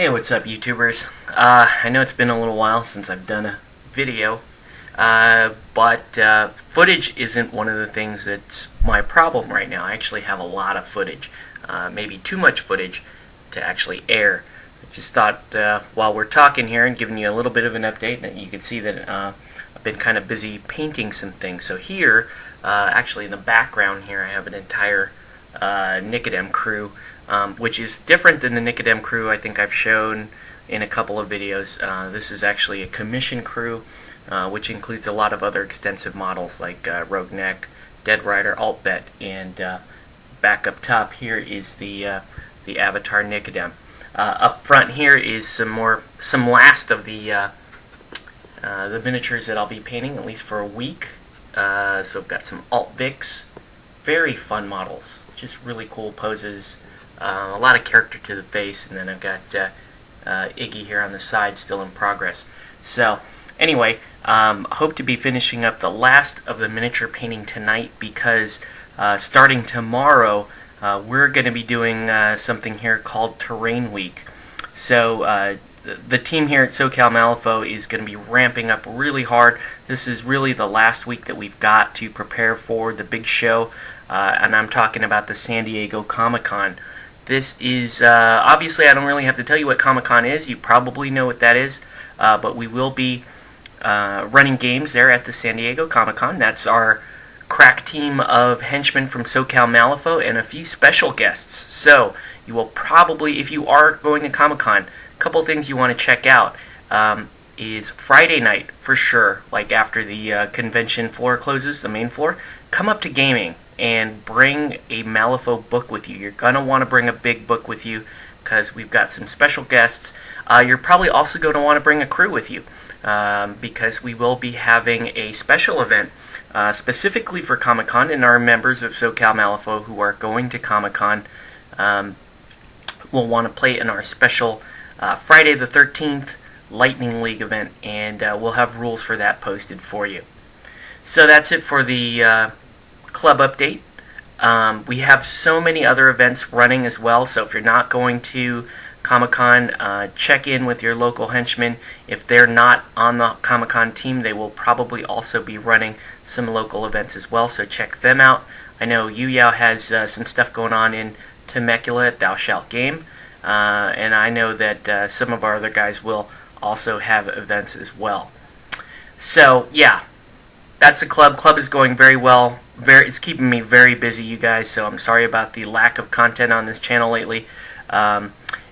Hey, what's up, YouTubers? I know it's been a little while since I've done a video, but footage isn't one of the things that's my problem right now. I actually have a lot of footage, maybe too much footage to actually air. I just thought while we're talking here and giving you a little bit of an update, that you can see that I've been kind of busy painting some things. So here, actually in the background here, I have an entire Nicodem crew, which is different than the Nicodem crew I think I've shown in a couple of videos. This is actually a commission crew, which includes a lot of other extensive models like Rogue Neck, Dead Rider, Altbet, and back up top here is the Avatar Nicodem. Up front here is some last of the miniatures that I'll be painting, at least for a week. So I've got some Alt Vics, very fun models, just really cool poses, a lot of character to the face, and then I've got Iggy here on the side, still in progress. So anyway, hope to be finishing up the last of the miniature painting tonight, because starting tomorrow we're going to be doing something here called Terrain Week. So the team here at SoCal Malifaux is going to be ramping up really hard. This is really the last week that we've got to prepare for the big show, and I'm talking about the San Diego Comic-Con. This is, obviously I don't really have to tell you what Comic-Con is. You probably know what that is, but we will be running games there at the San Diego Comic-Con. That's our crack team of henchmen from SoCal Malifaux and a few special guests. So you will probably, if you are going to Comic-Con, a couple things you want to check out is Friday night for sure, like after the convention floor closes, the main floor, come up to gaming and bring a Malifaux book with you. You're going to want to bring a big book with you because we've got some special guests. You're probably also going to want to bring a crew with you because we will be having a special event specifically for Comic-Con, and our members of SoCal Malifaux who are going to Comic-Con will want to play in our special Friday the 13th Lightning League event, and we'll have rules for that posted for you. So that's it for the club update. We have so many other events running as well, so if you're not going to Comic-Con, check in with your local henchmen. If they're not on the Comic-Con team, they will probably also be running some local events as well, so check them out. I know Yu Yao has some stuff going on in Temecula at Thou Shalt Game, and I know that some of our other guys will also have events as well. So yeah, that's the club. Club is going very well. It's keeping me very busy, you guys, so I'm sorry about the lack of content on this channel lately.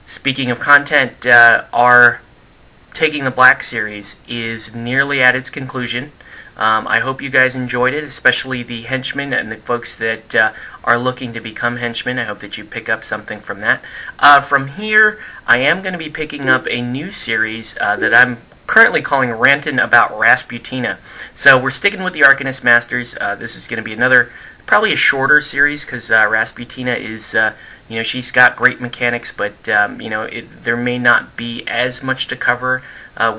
Speaking of content, our Taking the Black series is nearly at its conclusion. I hope you guys enjoyed it, especially the henchmen and the folks that are looking to become henchmen. I hope that you pick up something from that. From here, I am going to be picking up a new series that I'm currently calling Rantin' About Rasputina. So we're sticking with the Arcanist Masters. This is going to be another, probably a shorter series, because Rasputina is, you know, she's got great mechanics, but, you know, there may not be as much to cover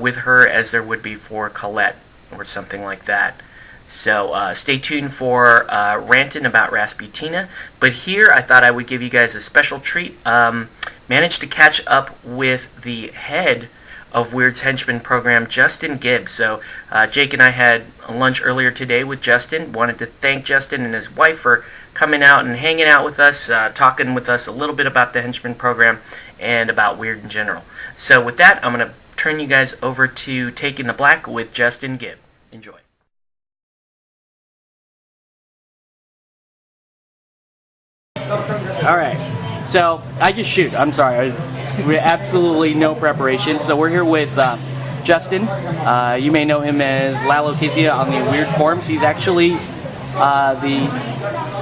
with her as there would be for Colette or something like that. So stay tuned for Rantin' About Rasputina. But here I thought I would give you guys a special treat. Managed to catch up with the head of Weird's Henchman program, Justin Gibbs. So Jake and I had lunch earlier today with Justin. Wanted to thank Justin and his wife for coming out and hanging out with us, talking with us a little bit about the Henchman program and about Weird in general. So with that, I'm going to turn you guys over to Taking the Black with Justin Gibbs. Enjoy. Alright, so I just shoot. I'm sorry. We have absolutely no preparation. So we're here with Justin. You may know him as Lalokizia on the Weird forums. He's actually the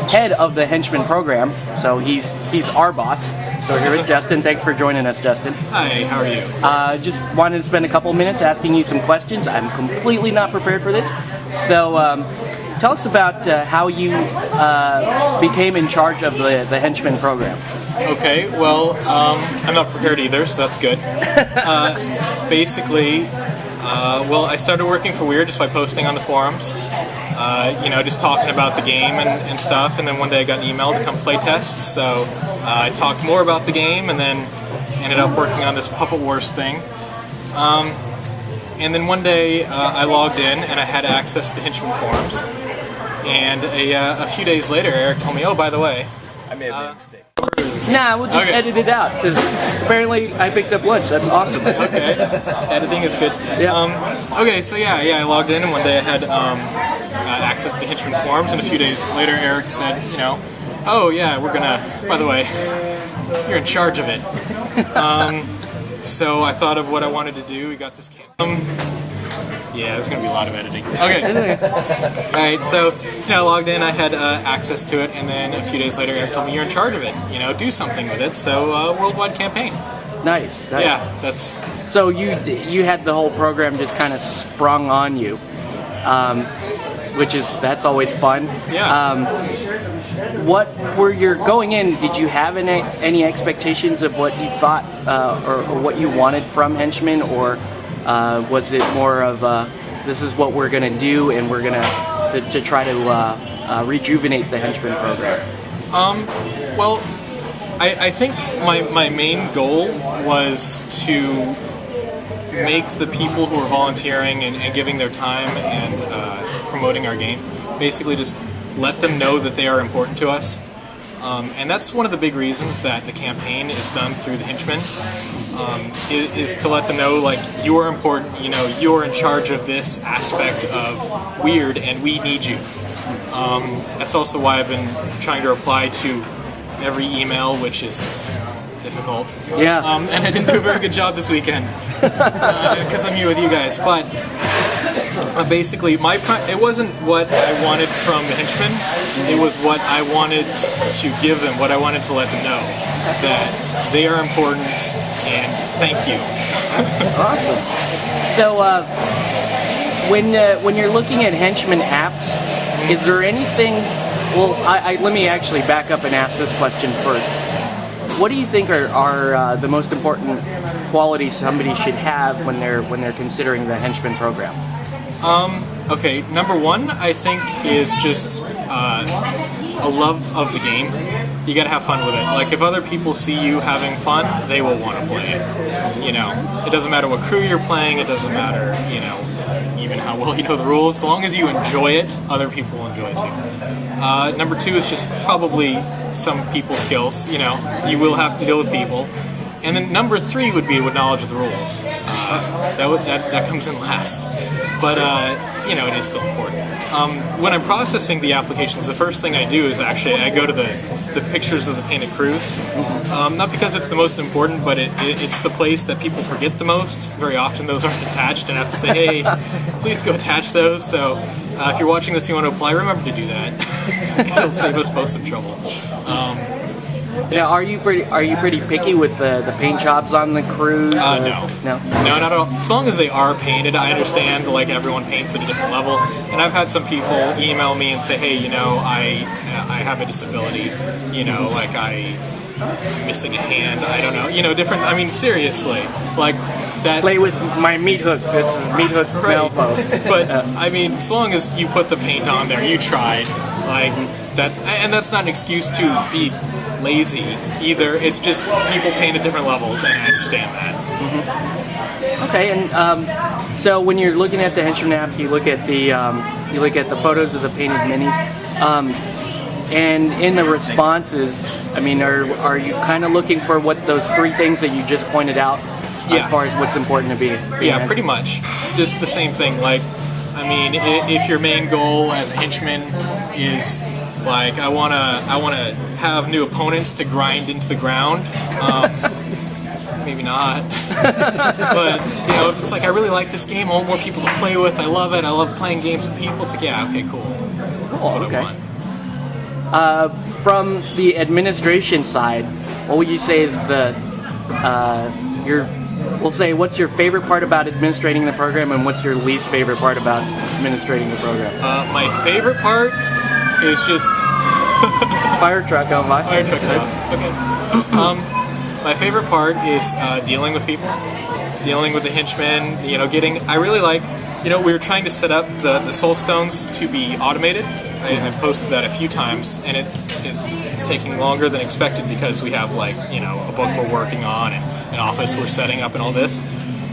head of the Henchman program, so he's our boss. So we're here with Justin. Thanks for joining us, Justin. Hi, how are you? Just wanted to spend a couple minutes asking you some questions. I'm completely not prepared for this. So tell us about how you became in charge of the Henchman program. Okay, well, I'm not prepared either, so that's good. Basically, well, I started working for Weird just by posting on the forums, you know, just talking about the game and stuff, and then one day I got an email to come play test, so I talked more about the game, and then ended up working on this Puppet Wars thing. And then one day I logged in and I had access to the Henchman forums. And a few days later, Eric told me, "Oh, by the way, I made a mistake." Nah, we'll just edit it out, because apparently I picked up lunch. That's awesome. Okay, editing is good. Yeah. Okay, so yeah, I logged in, and one day I had access to Henchman forums, and a few days later Eric said, "Oh yeah, we're gonna, by the way, you're in charge of it." So I thought of what I wanted to do. We got this camp. Yeah, there's going to be a lot of editing. Okay. Alright, so, I logged in, I had access to it, and then a few days later Eric told me, "You're in charge of it, do something with it," so worldwide campaign. Nice. Yeah, that's... So you had the whole program just kind of sprung on you, that's always fun. Yeah. What were your, going in, did you have any expectations of what you thought, or what you wanted from Henchmen, or was it more of this is what we're going to do, and we're going to try to rejuvenate the Henchman program? Well, I think my main goal was to make the people who are volunteering and giving their time and promoting our game, basically just let them know that they are important to us. And that's one of the big reasons that the campaign is done through the Henchmen, is to let them know, like, you are important, you are in charge of this aspect of Weird, and we need you. That's also why I've been trying to reply to every email, which is difficult. Yeah. And I didn't do a very good job this weekend, because I'm here with you guys, but... basically, it wasn't what I wanted from the Henchmen, it was what I wanted to give them, what I wanted to let them know, that they are important, and thank you. Awesome. So, when you're looking at Henchman apps, is there anything, well, let me actually back up and ask this question first. What do you think are the most important qualities somebody should have when they're considering the Henchman program? Okay, number one, I think, is just a love of the game. You gotta have fun with it. Like, if other people see you having fun, they will want to play it. It doesn't matter what crew you're playing, it doesn't matter, even how well you know the rules. As long as you enjoy it, other people will enjoy it too. Number two is just probably some people skills. You will have to deal with people. And then number three would be with knowledge of the rules. That comes in last. But, it is still important. When I'm processing the applications, the first thing I do is actually I go to the pictures of the painted crews. Not because it's the most important, but it's the place that people forget the most. Very often those aren't attached, and I have to say, hey, please go attach those. So if you're watching this and you want to apply, remember to do that. It'll save us both some trouble. Now, are you pretty picky with the paint jobs on the crews? No, not at all. As long as they are painted, I understand. Like, everyone paints at a different level, and I've had some people email me and say, "Hey, I have a disability. Like I'm missing a hand. I don't know. Different. I mean, seriously, like that." Play with my meat hook. It's meat hook Malvo. But I mean, as long as you put the paint on there, you tried. Like that, and that's not an excuse to be lazy either. It's just people paint at different levels, and I understand that. Mm-hmm. Okay, and so when you're looking at the Henchman app, you look at the photos of the painted minis, and in the responses, I mean, are you kind of looking for what those three things that you just pointed out, as far as what's important to be? Yeah, pretty much, just the same thing. Like, I mean, if your main goal as a henchman is like, I wanna have new opponents to grind into the ground. Maybe not. But, if it's like, I really like this game, I want more people to play with, I love it, I love playing games with people, it's like, yeah, okay, cool. That's what I want. From the administration side, what would you say is what's your favorite part about administrating the program, and what's your least favorite part about administrating the program? My favorite part is just... Fire truck on by. Fire truck's awesome. Okay. My favorite part is dealing with people, dealing with the henchmen. I really like. We were trying to set up the soul stones to be automated. I've posted that a few times, and it's taking longer than expected because we have a book we're working on, and an office we're setting up and all this.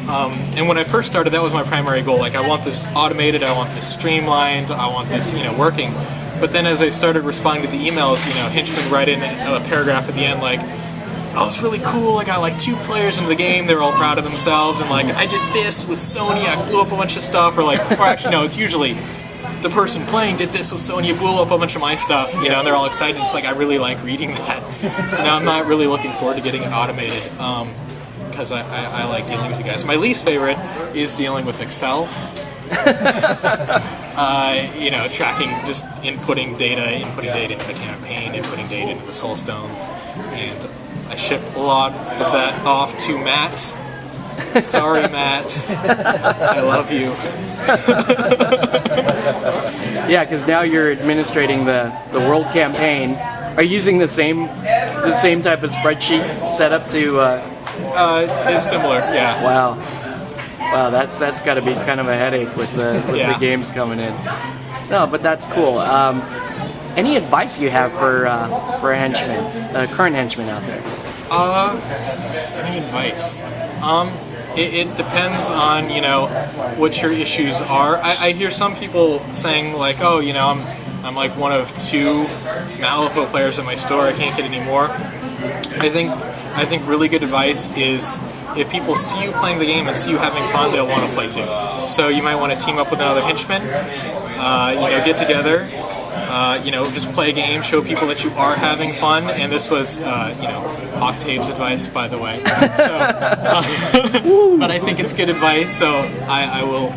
And when I first started, that was my primary goal. Like, I want this automated, I want this streamlined, I want this, working. But then as I started responding to the emails, henchmen write in a paragraph at the end like, oh, it's really cool, I got like 2 players into the game, they're all proud of themselves, and like, I did this with Sony, I blew up a bunch of stuff, or actually no, it's usually the person playing did this with Sony, blew up a bunch of my stuff, and they're all excited. It's like, I really like reading that. So now I'm not really looking forward to getting it automated, because I like dealing with you guys. My least favorite is dealing with Excel. Tracking, just inputting data into the campaign, inputting data into the soul stones, and I ship a lot of that off to Matt. Sorry, Matt. I love you. Yeah, because now you're administrating the world campaign. Are you using the same type of spreadsheet setup to? It's similar, yeah. Wow, that's got to be kind of a headache with the games coming in. No, but that's cool. Any advice you have for a henchman, current henchman out there? Any advice? It depends on what your issues are. I hear some people saying like, oh, I'm like one of 2 Malifaux players at my store. I can't get any more. I think really good advice is, if people see you playing the game and see you having fun, they'll want to play too. So you might want to team up with another henchman, get together, just play a game, show people that you are having fun. And this was, Octave's advice, by the way. So, but I think it's good advice, so I will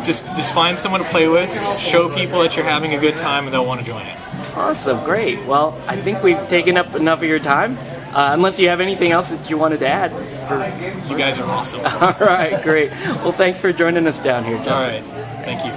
just find someone to play with, show people that you're having a good time, and they'll want to join it. Awesome, great. Well, I think we've taken up enough of your time. Unless you have anything else that you wanted to add. You guys are awesome. All right, great. Well, thanks for joining us down here, Justin. All right, thank you.